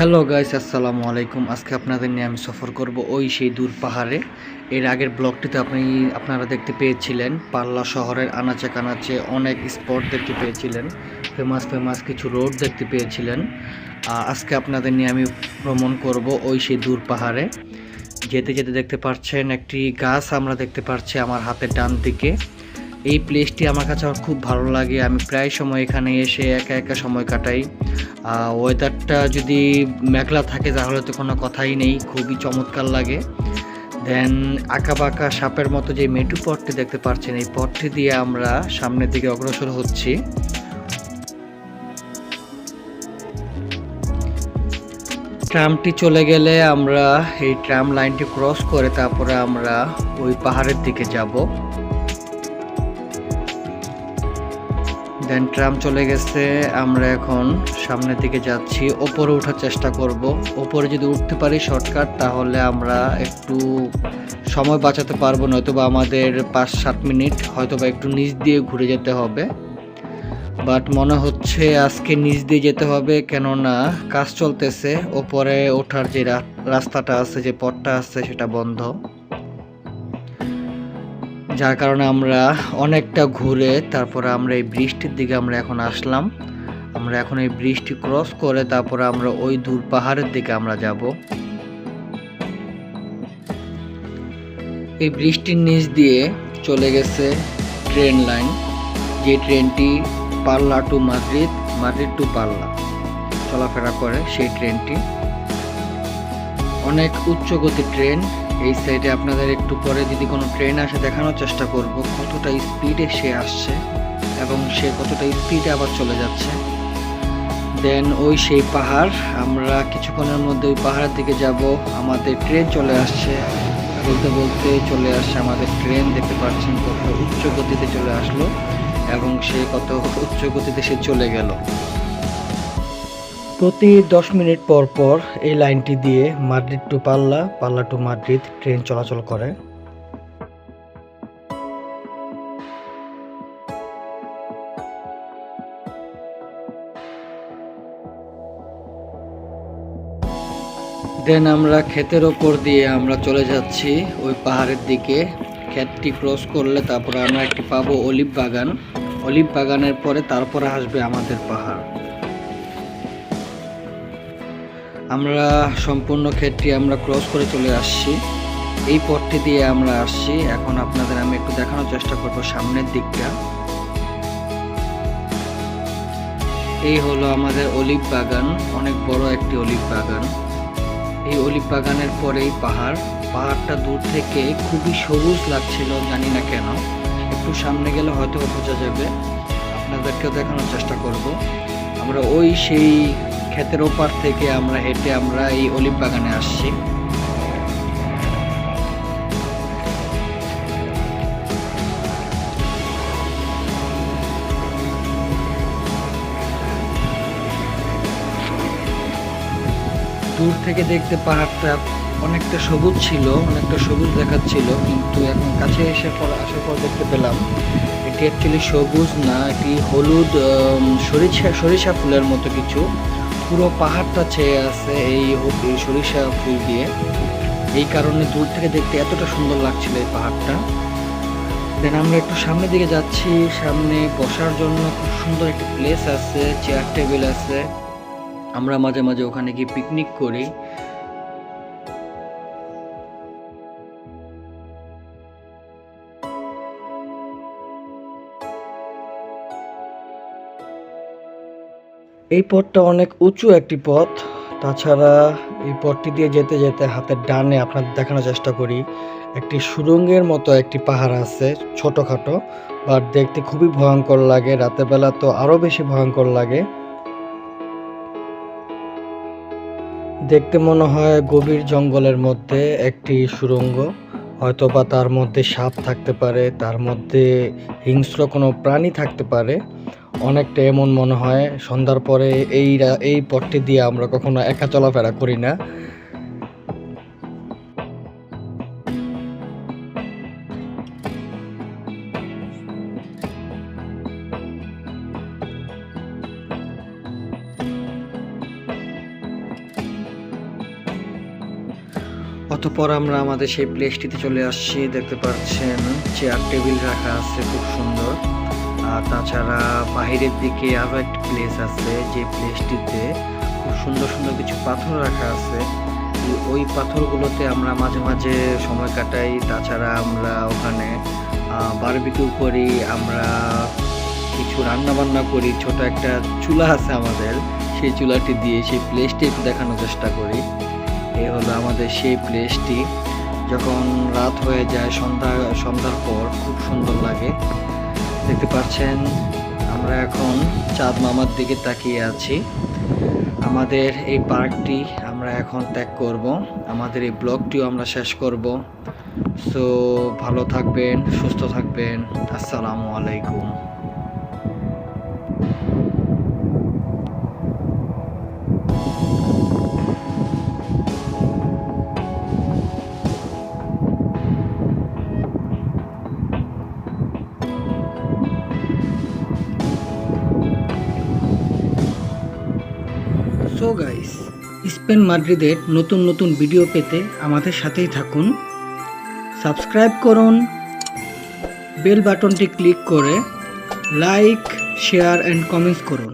Hello guys, আসসালামু আলাইকুম। আজকে আপনাদের নিয়ে আমি সফর করব ওই সেই দূর পাহাড়ে। এর আগের ব্লগটিতে আপনারা দেখতে পেয়েছিলেন পাল্লা শহরের আনাচে কানাচে অনেক স্পট দেখতে পেয়েছিলেন, ফেমাস ফেমাস কিছু রোড দেখতে পেয়েছিলেন। আজকে আপনাদের নিয়ে আমি ভ্রমণ করব ওই সেই দূর পাহাড়ে। যেতে যেতে দেখতে পাচ্ছেন একটি গাছ আমরা দেখতে পাচ্ছি আমার হাতের ডান দিকে। এই প্লেসটি আমার কাছে খুব ভালো লাগে। আমি প্রায় সময় এখানে এসে একা একা সময় কাটাই। ওয়েদারটা যদি মেঘলা থাকে তাহলে তো কোনো কথাই নেই, খুবই চমৎকার লাগে। দেন আঁকাবাঁকা সাপের মতো যে মেটু পথটি দেখতে পাচ্ছেন, এই পথটি দিয়ে আমরা সামনের দিকে অগ্রসর হচ্ছি। ট্রামটি চলে গেলে আমরা এই ট্রাম লাইনটি ক্রস করে তারপরে আমরা ওই পাহাড়ের দিকে যাব। দেন ট্রাম চলে গেছে, আমরা এখন সামনের দিকে যাচ্ছি। ওপরে ওঠার চেষ্টা করব। ওপরে যদি উঠতে পারি শর্টকাট, তাহলে আমরা একটু সময় বাঁচাতে পারবো, নয়তোবা আমাদের 5-7 মিনিট হয়তোবা একটু নিচ দিয়ে ঘুরে যেতে হবে। বাট মনে হচ্ছে আজকে নিচ দিয়ে যেতে হবে, কেননা কাজ চলতেছে। ওপরে ওঠার যে রাস্তাটা আছে, যে পথটা আছে, সেটা বন্ধ, যার কারণে আমরা অনেকটা ঘুরে তারপরে আমরা এই ব্রিজটির দিকে আমরা এখন আসলাম। আমরা এখন এই ব্রিজটি ক্রস করে তারপরে আমরা ওই দূর পাহাড়ের দিকে আমরা যাব। এই ব্রিজটির নিচ দিয়ে চলে গেছে ট্রেন লাইন, যে ট্রেনটি পাল্লা টু মাদ্রিদ, মাদ্রিদ টু পাল্লা চলাফেরা করে। সেই ট্রেনটি অনেক উচ্চ গতির ট্রেন। এই সাইডে আপনাদের একটু পরে যদি কোনো ট্রেন আসে দেখানোর চেষ্টা করব কতটা স্পিডে সে আসছে এবং সে কতটা স্পিডে আবার চলে যাচ্ছে। দেন ওই সেই পাহাড়, আমরা কিছুক্ষণের মধ্যে ওই পাহাড়ের দিকে যাব। আমাদের ট্রেন চলে আসছে, বলতে বলতে চলে আসছে আমাদের ট্রেন। দেখতে পাচ্ছেন কত উচ্চ গতিতে চলে আসলো এবং সে কত উচ্চ গতিতে সে চলে গেল। প্রতি 10 মিনিট পর পর এই লাইনটি দিয়ে মাদ্রিদ টু পাল্লা, পাল্লা টু মাদ্রিদ ট্রেন চলাচল করে। দেন আমরা ক্ষেতের ওপর দিয়ে আমরা চলে যাচ্ছি ওই পাহাড়ের দিকে। ক্ষেতটি ক্রস করলে তারপরে আমরা একটি পাবো অলিভ বাগান। অলিভ বাগানের পরে তারপরে আসবে আমাদের পাহাড়। আমরা সম্পূর্ণ ক্ষেতটি আমরা ক্রস করে চলে আসছি। এই পথটি দিয়ে আমরা আসছি। এখন আপনাদের আমি একটু দেখানোর চেষ্টা করব সামনের দিকটা। এই হলো আমাদের অলিভ বাগান, অনেক বড় একটি অলিভ বাগান। এই অলিভ বাগানের পরেই পাহাড়। পাহাড়টা দূর থেকে খুবই সবুজ লাগছিল, জানি না কেন। একটু সামনে গেলে হয়তো বোঝা যাবে, আপনাদেরকেও দেখানোর চেষ্টা করব। আমরা ওই সেই ক্ষেতের ওপার থেকে আমরা হেঁটে আমরা এই অলিভ বাগানে আসছি। দূর থেকে দেখতে পাহাড়টা অনেকটা সবুজ ছিল, অনেকটা সবুজ দেখাচ্ছিল, কিন্তু এখন কাছে আসার পর দেখতে পেলাম এটি অ্যাকচুয়ালি সবুজ না, এটি হলুদ সরিষা ফুলের মতো কিছু। পুরো পাহাড়টা ছেয়ে আছে এই সরিষা ফুল দিয়ে। এই কারণে দূর থেকে দেখতে এতটা সুন্দর লাগছিল এই পাহাড়টা। দেন আমরা একটু সামনের দিকে যাচ্ছি। সামনে বসার জন্য খুব সুন্দর একটি প্লেস আছে, চেয়ার টেবিল আছে। আমরা মাঝে মাঝে ওখানে গিয়ে পিকনিক করি। এই পথটা অনেক উঁচু একটি পথ। তাছাড়া এই পথটি দিয়ে যেতে যেতে হাতের ডানে আপনাদের দেখানোর চেষ্টা করি, একটি সুড়ঙ্গের মতো একটি পাহাড় আছে, ছোটখাটো, বাট দেখতে খুবই ভয়ঙ্কর লাগে। রাতের বেলা তো আরো বেশি ভয়ঙ্কর লাগে। দেখতে মনে হয় গভীর জঙ্গলের মধ্যে একটি সুড়ঙ্গ, হয়তোবা তার মধ্যে সাপ থাকতে পারে, তার মধ্যে হিংস্র কোনো প্রাণী থাকতে পারে। অনেকটা এমন মনে হয়। সন্ধ্যার পরে এই পথটি দিয়ে আমরা কখনো একা চলাফেরা করি না। অতঃপর আমরা আমাদের সেই প্লেসটিতে চলে আসছি। দেখতে পাচ্ছেন চেয়ার টেবিল রাখা আছে খুব সুন্দর। আর তাছাড়া বাহিরের দিকে আরও একটা প্লেস আছে, যে প্লেসটিতে খুব সুন্দর সুন্দর কিছু পাথর রাখা আছে। ওই পাথরগুলোতে আমরা মাঝে মাঝে সময় কাটাই। তাছাড়া আমরা ওখানে বারবিকিউ করি, আমরা কিছু রান্না বান্না করি। ছোট একটা চুলা আছে আমাদের, সেই চুলাটি দিয়ে সেই প্লেসটি একটু দেখানোর চেষ্টা করি। এই হলো আমাদের সেই প্লেসটি। যখন রাত হয়ে যায়, সন্ধ্যার পর খুব সুন্দর লাগে। দেখতে পাচ্ছেন আমরা এখন চাঁদ মামার দিকে তাকিয়ে আছি। আমাদের এই পার্কটি আমরা এখন ত্যাগ করব, আমাদের এই ব্লগটিও আমরা শেষ করব। সো ভালো থাকবেন, সুস্থ থাকবেন। আসসালামু আলাইকুম। সো গাইস, স্পেন মাদ্রিদের নতুন নতুন ভিডিও পেতে আমাদের সাথেই থাকুন। সাবস্ক্রাইব করুন, বেল বাটনটি ক্লিক করে লাইক, শেয়ার অ্যান্ড কমেন্টস করুন।